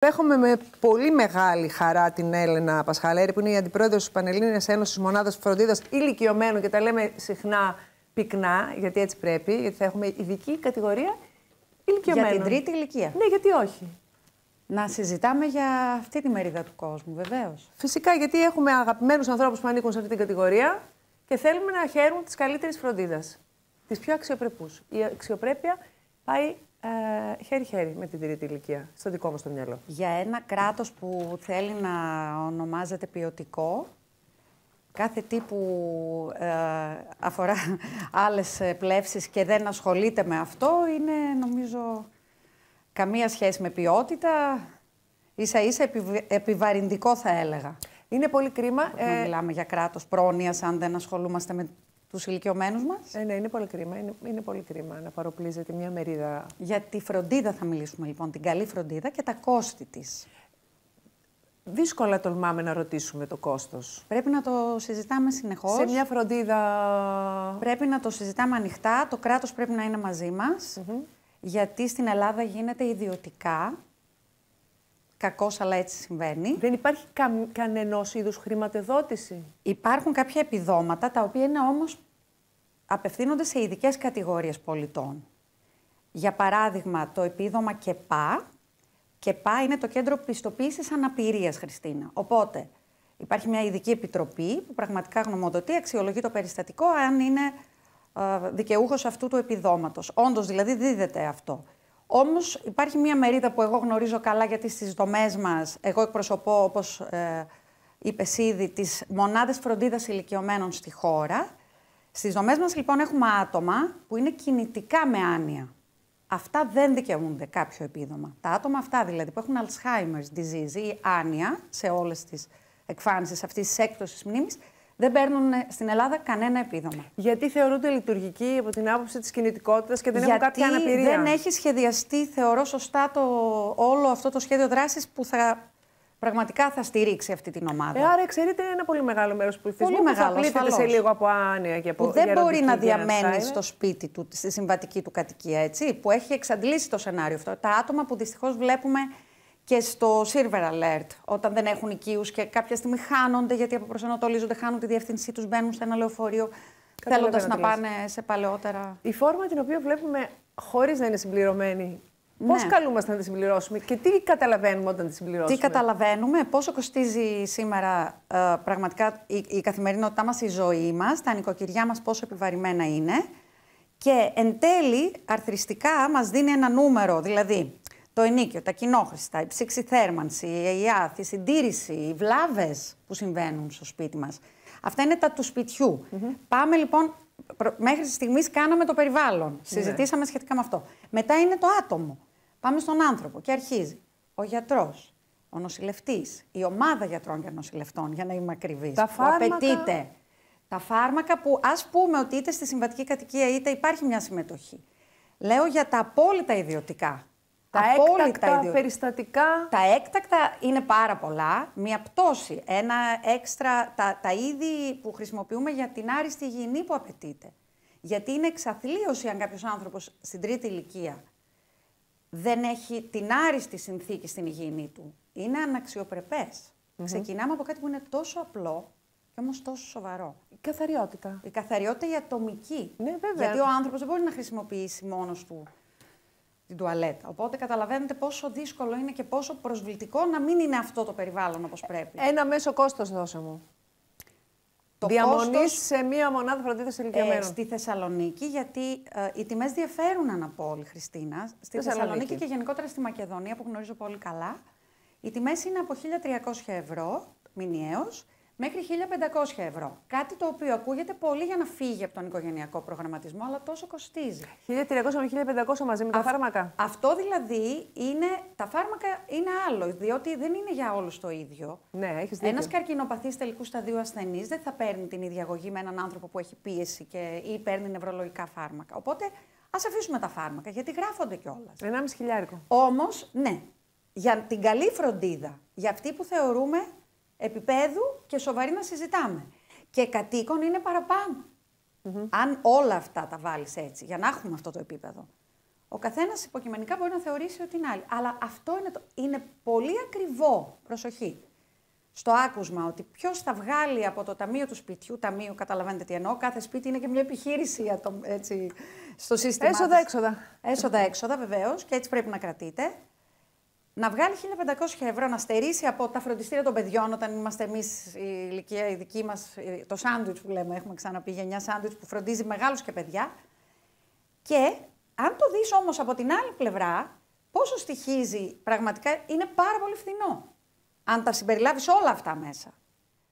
Έχουμε με πολύ μεγάλη χαρά την Έλενα Πασχαλέρη, που είναι η αντιπρόεδρος της Πανελλήνιας Ένωσης Μονάδας Φροντίδας Ηλικιωμένων, και τα λέμε συχνά πυκνά, γιατί έτσι πρέπει, γιατί θα έχουμε ειδική κατηγορία ηλικιωμένων. Για την τρίτη ηλικία. Ναι, γιατί όχι. Να συζητάμε για αυτή τη μερίδα του κόσμου, βεβαίως. Φυσικά, γιατί έχουμε αγαπημένους ανθρώπους που ανήκουν σε αυτή την κατηγορία και θέλουμε να χαίρουν της καλύτερης φροντίδας. Της πιο αξιοπρεπούς. Η αξιοπρέπεια πάει χέρι-χέρι με την τρίτη ηλικία, στο δικό μας το μυαλό. Για ένα κράτος που θέλει να ονομάζεται ποιοτικό, κάθε τι που αφορά άλλες πλεύσεις και δεν ασχολείται με αυτό, είναι νομίζω καμία σχέση με ποιότητα, ίσα-ίσα επιβαρυντικό θα έλεγα. Είναι πολύ κρίμα. Μιλάμε για κράτος πρόνοιας αν δεν ασχολούμαστε με τους ηλικιωμένους μας. Ναι, είναι πολύ κρίμα. Είναι πολύ κρίμα να παροπλίζεται μια μερίδα. Για τη φροντίδα θα μιλήσουμε λοιπόν, την καλή φροντίδα και τα κόστη της. Δύσκολα τολμάμε να ρωτήσουμε το κόστος. Πρέπει να το συζητάμε συνεχώς. Σε μια φροντίδα... Πρέπει να το συζητάμε ανοιχτά, το κράτος πρέπει να είναι μαζί μας, γιατί στην Ελλάδα γίνεται ιδιωτικά. Κακώς, αλλά έτσι συμβαίνει. Δεν υπάρχει κανενός είδους χρηματοδότηση. Υπάρχουν κάποια επιδόματα, τα οποία είναι όμως απευθύνονται σε ειδικές κατηγορίες πολιτών. Για παράδειγμα, το επίδομα ΚΕΠΑ. ΚΕΠΑ είναι το Κέντρο Πιστοποίησης Αναπηρίας, Χριστίνα. Οπότε, υπάρχει μια ειδική επιτροπή που πραγματικά γνωμοδοτεί, αξιολογεί το περιστατικό, αν είναι δικαιούχος αυτού του επιδόματος. Όντως, δηλαδή, δίδεται αυτό. Όμως υπάρχει μια μερίδα που εγώ γνωρίζω καλά, γιατί στις δομές μας, εγώ εκπροσωπώ, όπως είπες ήδη, τις μονάδες φροντίδας ηλικιωμένων στη χώρα. Στις δομές μας λοιπόν έχουμε άτομα που είναι κινητικά με άνοια. Αυτά δεν δικαιούνται κάποιο επίδομα. Τα άτομα αυτά δηλαδή που έχουν Alzheimer's disease ή άνοια σε όλες τις εκφάνσεις αυτής της έκπτωσης μνήμης, δεν παίρνουν στην Ελλάδα κανένα επίδομα. Γιατί θεωρούνται λειτουργικοί από την άποψη της κινητικότητας και δεν έχουν κάποια αναπηρία. Γιατί δεν έχει σχεδιαστεί, θεωρώ σωστά, όλο αυτό το σχέδιο δράσης που πραγματικά θα στηρίξει αυτή την ομάδα. Άρα εξαιρείται ένα πολύ μεγάλο μέρος του πληθυσμού που θα πλήττεται σε λίγο από άνοια και από που δεν μπορεί να διαμένει στο σπίτι του, στη συμβατική του κατοικία, έτσι, που έχει εξαντλήσει το σενάριο αυτό. Τα άτομα που δυστυχώς βλέπουμε και στο Silver Alert, όταν δεν έχουν οικείους και κάποια στιγμή χάνονται, γιατί αποπροσανατολίζονται, χάνουν τη διεύθυνσή τους, μπαίνουν σε ένα λεωφορείο, θέλοντας να πάνε σε παλαιότερα. Η φόρμα την οποία βλέπουμε χωρίς να είναι συμπληρωμένη, πώς καλούμαστε να τη συμπληρώσουμε και τι καταλαβαίνουμε όταν τη συμπληρώσουμε? Τι καταλαβαίνουμε, πόσο κοστίζει σήμερα πραγματικά η καθημερινότητά μας, η ζωή μας, τα νοικοκυριά μας πόσο επιβαρημένα είναι, και εν τέλει αρθριστικά μας δίνει ένα νούμερο, δηλαδή το ενοίκιο, τα κοινόχρηστα, η ψυξιθέρμανση, η άθη, η συντήρηση, οι βλάβες που συμβαίνουν στο σπίτι μας. Αυτά είναι τα του σπιτιού. Πάμε λοιπόν, μέχρι στιγμής κάναμε το περιβάλλον, συζητήσαμε σχετικά με αυτό. Μετά είναι το άτομο. Πάμε στον άνθρωπο και αρχίζει ο γιατρός, ο νοσηλευτής, η ομάδα γιατρών και νοσηλευτών, για να είμαι ακριβής. Τα φάρμακα. Απαιτείται. Τα φάρμακα που ας πούμε ότι είτε στη συμβατική κατοικία είτε υπάρχει μια συμμετοχή. Λέω για τα απόλυτα ιδιωτικά. Τα έκτακτα περιστατικά. Τα έκτακτα είναι πάρα πολλά. Μια πτώση, ένα έξτρα, τα είδη που χρησιμοποιούμε για την άριστη υγιεινή που απαιτείται. Γιατί είναι εξαθλίωση αν κάποιος άνθρωπος στην τρίτη ηλικία δεν έχει την άριστη συνθήκη στην υγιεινή του. Είναι αναξιοπρεπές. Ξεκινάμε από κάτι που είναι τόσο απλό και όμως τόσο σοβαρό. Η καθαριότητα. Η καθαριότητα η ατομική. Ναι, βέβαια. Γιατί ο άνθρωπος δεν μπορεί να χρησιμοποιήσει μόνος του την τουαλέτα. Οπότε καταλαβαίνετε πόσο δύσκολο είναι και πόσο προσβλητικό να μην είναι αυτό το περιβάλλον όπως πρέπει. Ένα μέσο κόστος δώσε μου. Διαμονής σε μία μονάδα φροντίδας ηλικιωμένων. Στη Θεσσαλονίκη, γιατί οι τιμές διαφέρουν ανά πόλη, Χριστίνα. Στη Θεσσαλονίκη και γενικότερα στη Μακεδονία, που γνωρίζω πολύ καλά, οι τιμές είναι από 1.300 ευρώ μηνιαίως μέχρι 1.500 ευρώ. Κάτι το οποίο ακούγεται πολύ για να φύγει από τον οικογενειακό προγραμματισμό, αλλά τόσο κοστίζει. 1.300 με 1.500 μαζί με τα φάρμακα. Αυτό δηλαδή είναι. Τα φάρμακα είναι άλλο, διότι δεν είναι για όλους το ίδιο. Ναι, έχεις δίκιο. Ένας καρκινοπαθής τελικού σταδίου ασθενής δεν θα παίρνει την ίδια αγωγή με έναν άνθρωπο που έχει πίεση ή παίρνει νευρολογικά φάρμακα. Οπότε ας αφήσουμε τα φάρμακα, γιατί γράφονται κιόλας. 1.500. Όμως, ναι, για την καλή φροντίδα, για αυτή που θεωρούμε επίπεδου και σοβαρή να συζητάμε. Και κατοίκον είναι παραπάνω. Αν όλα αυτά τα βάλεις έτσι, για να έχουμε αυτό το επίπεδο. Ο καθένας υποκειμενικά μπορεί να θεωρήσει ότι είναι άλλη. Αλλά αυτό είναι πολύ ακριβό. Προσοχή. Στο άκουσμα ότι ποιος θα βγάλει από το ταμείο του σπιτιού, ταμείο, καταλαβαίνετε τι εννοώ, κάθε σπίτι είναι και μια επιχείρηση έτσι, στο σύστημα. Έσοδα-έξοδα. Έσοδα-έξοδα, βεβαίως, και έτσι πρέπει να κρατείτε. Να βγάλει 1.500 ευρώ, να στερήσει από τα φροντιστήρια των παιδιών, όταν είμαστε εμείς η ηλικία, η δική μας, το σάντουιτς που λέμε, έχουμε ξαναπεί γενιά σάντουιτς που φροντίζει μεγάλους και παιδιά. Και αν το δεις όμως από την άλλη πλευρά, πόσο στοιχίζει πραγματικά, είναι πάρα πολύ φθηνό. Αν τα συμπεριλάβεις όλα αυτά μέσα.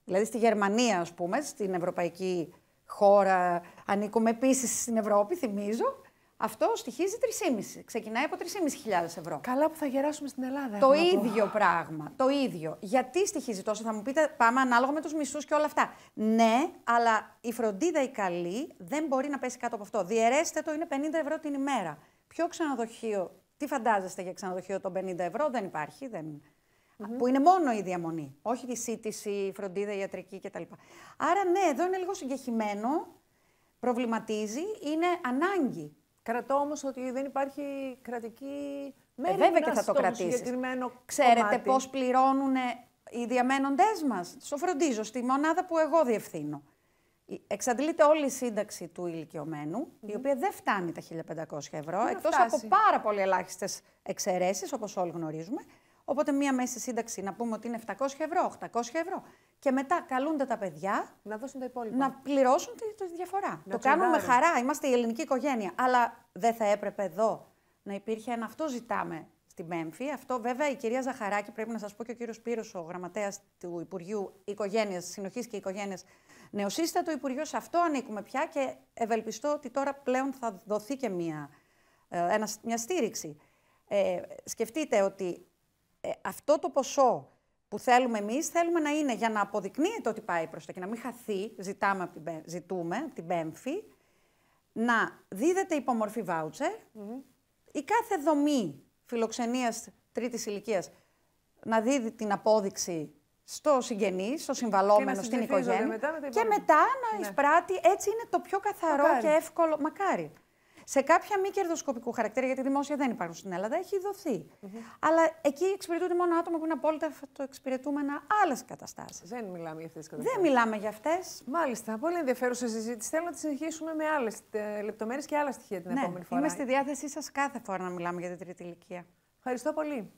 Δηλαδή στη Γερμανία, ας πούμε, στην ευρωπαϊκή χώρα, ανήκουμε επίσης στην Ευρώπη, θυμίζω, αυτό στοιχίζει 3,5. Ξεκινάει από 3.500 ευρώ. Καλά που θα γεράσουμε στην Ελλάδα. Το ίδιο πράγμα. Το ίδιο. Γιατί στοιχίζει τόσο, θα μου πείτε, πάμε ανάλογα με τους μισθούς και όλα αυτά. Ναι, αλλά η φροντίδα η καλή δεν μπορεί να πέσει κάτω από αυτό. Διαιρέστε το, είναι 50 ευρώ την ημέρα. Ποιο ξενοδοχείο, τι φαντάζεστε για ξενοδοχείο των 50 ευρώ, δεν υπάρχει. Που είναι μόνο η διαμονή. Όχι τη σύντηση, η φροντίδα, η ιατρική κτλ. Άρα, ναι, εδώ είναι λίγο συγκεχημένο, προβληματίζει, είναι ανάγκη. Κρατώ όμως ότι δεν υπάρχει κρατική μέρημνα. Βέβαια και θα το κρατήσεις. Ξέρετε πώς πληρώνουν οι διαμένοντές μας? Στο φροντίζω, στη μονάδα που εγώ διευθύνω. Εξαντλείται όλη η σύνταξη του ηλικιωμένου, η οποία δεν φτάνει τα 1.500 ευρώ, εκτός από πάρα πολύ ελάχιστες εξαιρέσεις, όπως όλοι γνωρίζουμε. Οπότε μία μέση σύνταξη να πούμε ότι είναι 700 ευρώ, 800 ευρώ. Και μετά καλούνται τα παιδιά να δώσουν τα υπόλοιπα. Να πληρώσουν τη διαφορά. Το κάνουν με χαρά. Είμαστε η ελληνική οικογένεια. Αλλά δεν θα έπρεπε εδώ να υπήρχε ένα, αυτό ζητάμε στην Μέμφη. Αυτό βέβαια η κυρία Ζαχαράκη, πρέπει να σας πω, και ο κύριος Σπύρος, ο γραμματέας του Υπουργείου Οικογένειας, Συνοχής και Οικογένειας, νεοσύστατο Υπουργείο, σε αυτό ανήκουμε πια και ευελπιστώ ότι τώρα πλέον θα δοθεί και μια στήριξη. Σκεφτείτε ότι αυτό το ποσό που θέλουμε εμείς, θέλουμε να είναι για να αποδεικνύεται ότι πάει προς τα και να μην χαθεί, ζητούμε από την Μέμφη, να δίδεται υπομορφή βάουτσερ, η κάθε δομή φιλοξενίας τρίτης ηλικίας να δίδει την απόδειξη στο συγγενή, στο συμβαλόμενο, στην οικογένεια και μετά να εισπράττει. Έτσι είναι το πιο καθαρό και εύκολο, μακάρι. Σε κάποια μη κερδοσκοπικού χαρακτήρα, γιατί δημόσια δεν υπάρχουν στην Ελλάδα, έχει δοθεί. Αλλά εκεί εξυπηρετούνται μόνο άτομα που είναι απόλυτα αυτοεξυπηρετούμενα άλλες καταστάσεις. Δεν μιλάμε για αυτές τις καταστάσεις. Δεν μιλάμε για αυτές. Μάλιστα. Πολύ ενδιαφέρουσα συζήτηση. Θέλω να τη συνεχίσουμε με άλλες λεπτομέρειες και άλλα στοιχεία την επόμενη φορά. Είμαι στη διάθεσή σας κάθε φορά να μιλάμε για την τρίτη ηλικία. Ευχαριστώ πολύ.